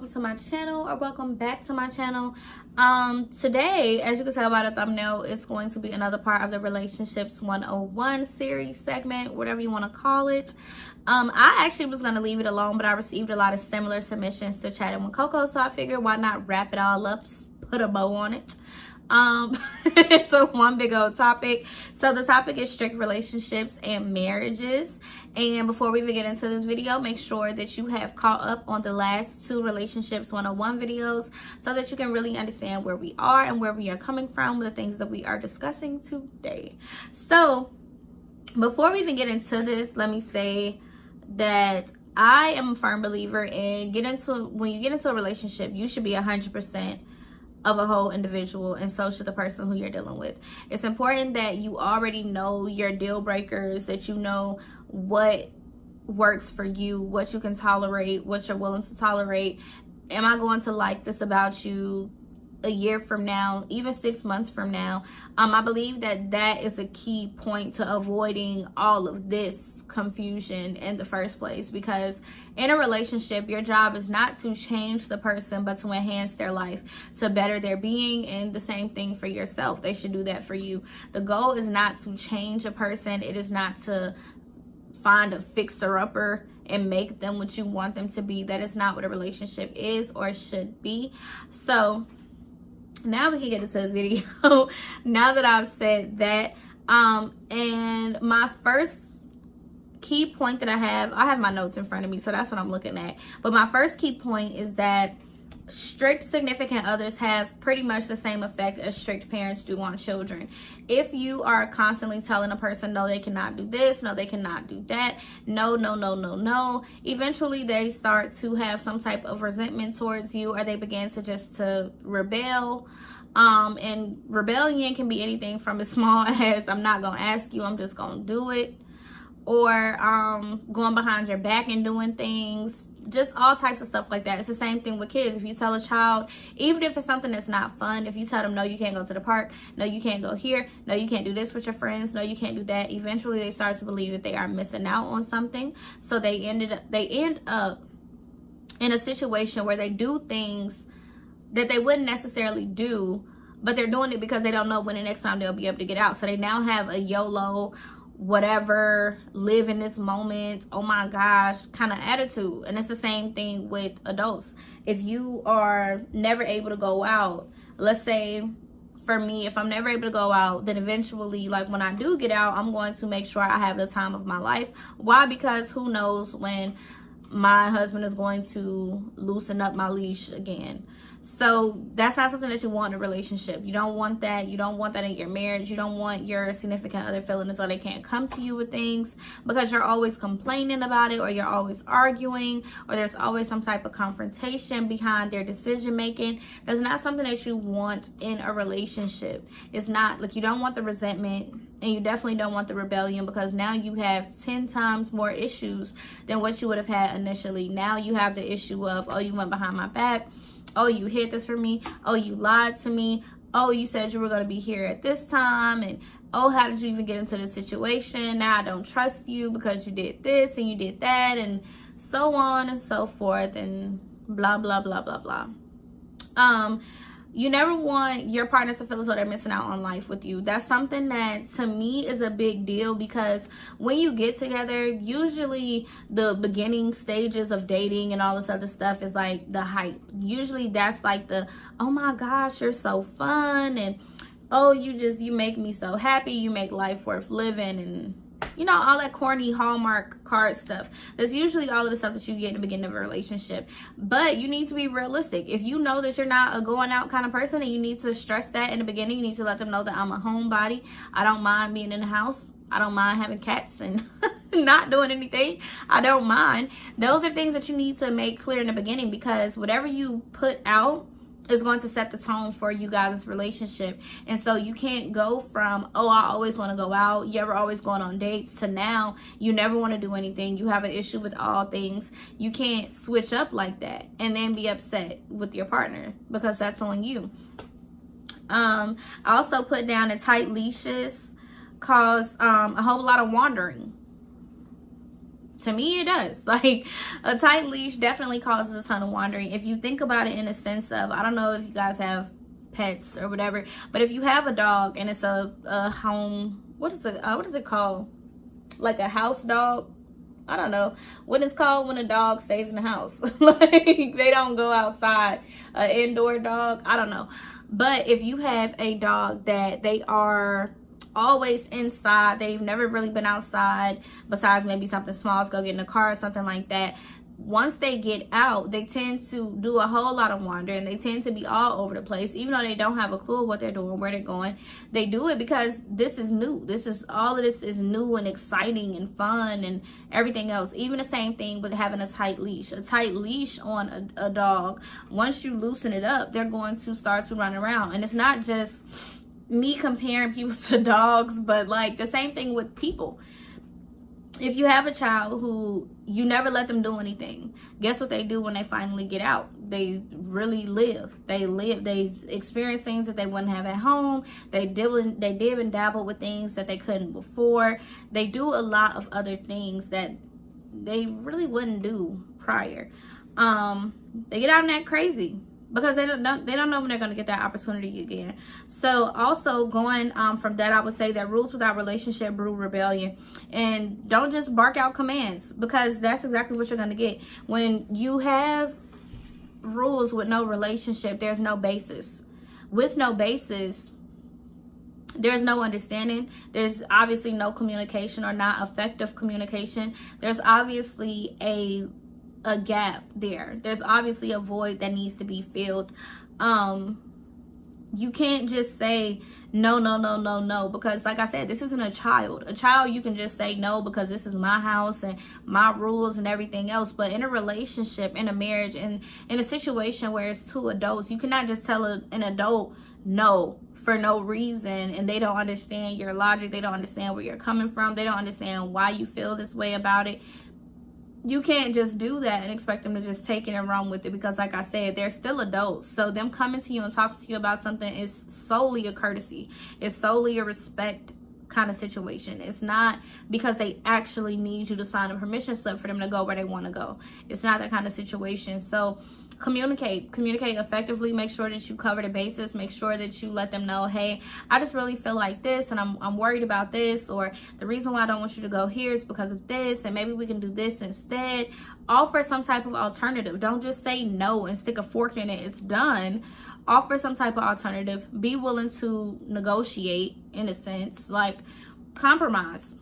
welcome to my channel, or welcome back to my channel. Today, as you can tell by the thumbnail, it's going to be another part of the Relationships 101 series segment, whatever you want to call it. I actually was going to leave it alone, but I received a lot of similar submissions to Chatting with Coco, so I figured why not wrap it all up, just put a bow on it. It's a one big old topic. So the topic is strict relationships and marriages. And before we even get into this video, make sure that you have caught up on the last two Relationships 101 videos so that you can really understand where we are and where we are coming from with the things that we are discussing today. So before we even get into this, let me say that I am a firm believer in when you get into a relationship, you should be 100% of a whole individual, and so should the person who you're dealing with. It's important that you already know your deal breakers, that you know what works for you, what you can tolerate, what you're willing to tolerate. Am I going to like this about you a year from now, even 6 months from now? I believe that that is a key point to avoiding all of this confusion in the first place, because in a relationship, your job is not to change the person, but to enhance their life, to better their being. And the same thing for yourself. They should do that for you. The goal is not to change a person. It is not to find a fixer-upper and make them what you want them to be. That is not what a relationship is or should be. So now we can get into this video. Now that I've said that, and my first key point that I have my notes in front of me, so that's what I'm looking at. But my first key point is that strict significant others have pretty much the same effect as strict parents do on children. If you are constantly telling a person, no, they cannot do this, no, they cannot do that, no, no, no, no, no, eventually they start to have some type of resentment towards you, or they begin to rebel. And rebellion can be anything from as small as, I'm not gonna ask you, I'm just gonna do it, or going behind your back and doing things, just all types of stuff like that. It's the same thing with kids. If you tell a child, even if it's something that's not fun, if you tell them, no, you can't go to the park, no, you can't go here, no, you can't do this with your friends, no, you can't do that, eventually they start to believe that they are missing out on something. So they end up in a situation where they do things that they wouldn't necessarily do, but they're doing it because they don't know when the next time they'll be able to get out. So they now have a YOLO, whatever, live in this moment, oh my gosh kind of attitude. And it's the same thing with adults. If you are never able to go out, let's say for me, if I'm never able to go out, then eventually, like when I do get out, I'm going to make sure I have the time of my life. Why? Because who knows when my husband is going to loosen up my leash again. So that's not something that you want in a relationship. You don't want that. You don't want that in your marriage. You don't want your significant other feeling as though they can't come to you with things because you're always complaining about it, or you're always arguing, or there's always some type of confrontation behind their decision making. That's not something that you want in a relationship. It's not like, you don't want the resentment, and you definitely don't want the rebellion, because now you have 10 times more issues than what you would have had initially. Now you have the issue of, oh, you went behind my back, oh, you hid this from me, oh, you lied to me, oh, you said you were going to be here at this time, and oh, how did you even get into this situation? Now I don't trust you because you did this and you did that, and so on and so forth, and blah blah blah blah blah. You never want your partners to feel as though they're missing out on life with you. That's something that to me is a big deal, because when you get together, usually the beginning stages of dating and all this other stuff is like the hype. Usually that's like the, oh my gosh, you're so fun, and oh, you make me so happy, you make life worth living, and you know, all that corny Hallmark card stuff. That's usually all of the stuff that you get in the beginning of a relationship. But you need to be realistic. If you know that you're not a going out kind of person, and you need to stress that in the beginning, you need to let them know that I'm a homebody. I don't mind being in the house. I don't mind having cats and not doing anything. I don't mind. Those are things that you need to make clear in the beginning, because whatever you put out is going to set the tone for you guys' relationship. And so you can't go from, oh, I always want to go out, you're always going on dates, to now you never want to do anything, you have an issue with all things. You can't switch up like that and then be upset with your partner, because that's on you. I also put down that tight leashes cause a whole lot of wandering. To me, it does. Like, a tight leash definitely causes a ton of wandering. If you think about it in a sense of, I don't know if you guys have pets or whatever, but if you have a dog and it's a home, what is it called? Like a house dog? I don't know what it's called when a dog stays in the house. Like, they don't go outside. An indoor dog, I don't know. But if you have a dog that they are always inside, they've never really been outside besides maybe something small to go get in the car or something like that, once they get out, they tend to do a whole lot of wandering. They tend to be all over the place, even though they don't have a clue what they're doing, where they're going. They do it because this is new. All of this is new and exciting and fun and everything else. Even the same thing with having a tight leash. A tight leash on a dog, once you loosen it up, they're going to start to run around. And it's not just me comparing people to dogs, but like the same thing with people. If you have a child who you never let them do anything, guess what they do when they finally get out? They really live. They experience things that they wouldn't have at home. They did and dabble with things that they couldn't before. They do a lot of other things that they really wouldn't do prior. They get out and act crazy, because they don't know when they're going to get that opportunity again. So also going from that, I would say that rules without relationship brew rebellion. And don't just bark out commands, because that's exactly what you're going to get. When you have rules with no relationship, there's no basis. With no basis, there's no understanding. There's obviously no communication, or not effective communication. There's obviously a gap there. There's obviously a void that needs to be filled. You can't just say no, because like I said, this isn't a child. A child, you can just say no because this is my house and my rules and everything else. But in a relationship, in a marriage, in a situation where it's two adults, you cannot just tell an adult no for no reason, and they don't understand your logic. They don't understand where you're coming from. They don't understand why you feel this way about it. You can't just do that and expect them to just take it and run with it, because like I said, they're still adults. So them coming to you and talking to you about something is solely a courtesy. It's solely a respect kind of situation. It's not because they actually need you to sign a permission slip for them to go where they want to go. It's not that kind of situation. So communicate effectively. Make sure that you cover the bases. Make sure that you let them know, hey, I just really feel like this, and I'm worried about this, or the reason why I don't want you to go here is because of this, and maybe we can do this instead. Offer some type of alternative. Don't just say no and stick a fork in it. It's done. Offer some type of alternative. Be willing to negotiate, in a sense, like compromise.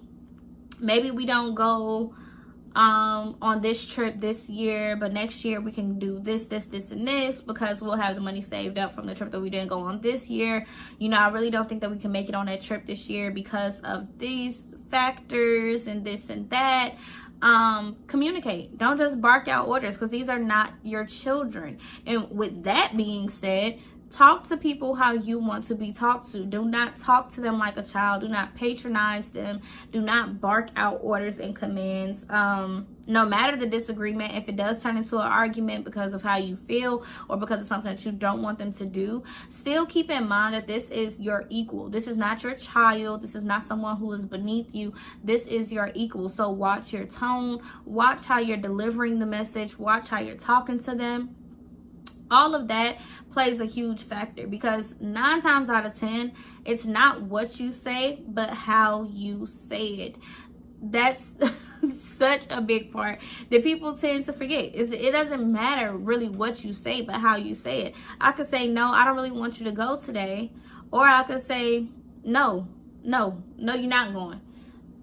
Maybe we don't go on this trip this year, but next year we can do this and this, because we'll have the money saved up from the trip that we didn't go on this year. You know, I really don't think that we can make it on that trip this year because of these factors and this and that. Communicate. Don't just bark out orders, because these are not your children. And with that being said, talk to people how you want to be talked to. Do not talk to them like a child. Do not patronize them. Do not bark out orders and commands. No matter the disagreement, if it does turn into an argument because of how you feel or because of something that you don't want them to do, still keep in mind that this is your equal. This is not your child. This is not someone who is beneath you. This is your equal. So watch your tone. Watch how you're delivering the message. Watch how you're talking to them. All of that plays a huge factor, because 9 times out of 10, it's not what you say, but how you say it. That's such a big part that people tend to forget. It doesn't matter really what you say, but how you say it. I could say, no, I don't really want you to go today. Or I could say, no, you're not going.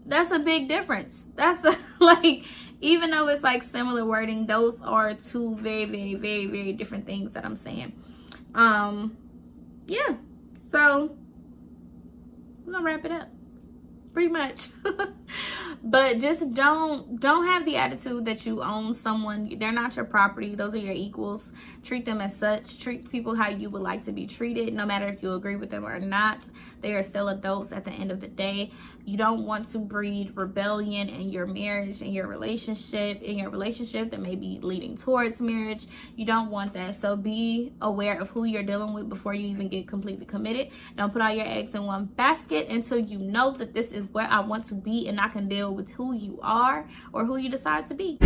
That's a big difference. That's like, even though it's like similar wording, those are two very, very, very, very different things that I'm saying. Yeah. So we're gonna wrap it up. Pretty much. But just don't have the attitude that you own someone. They're not your property. Those are your equals. Treat them as such. Treat people how you would like to be treated, no matter if you agree with them or not. They are still adults at the end of the day. You don't want to breed rebellion in your marriage, in your relationship that may be leading towards marriage. You don't want that. So be aware of who you're dealing with before you even get completely committed. Don't put all your eggs in one basket until you know that this is is where I want to be, and I can deal with who you are or who you decide to be.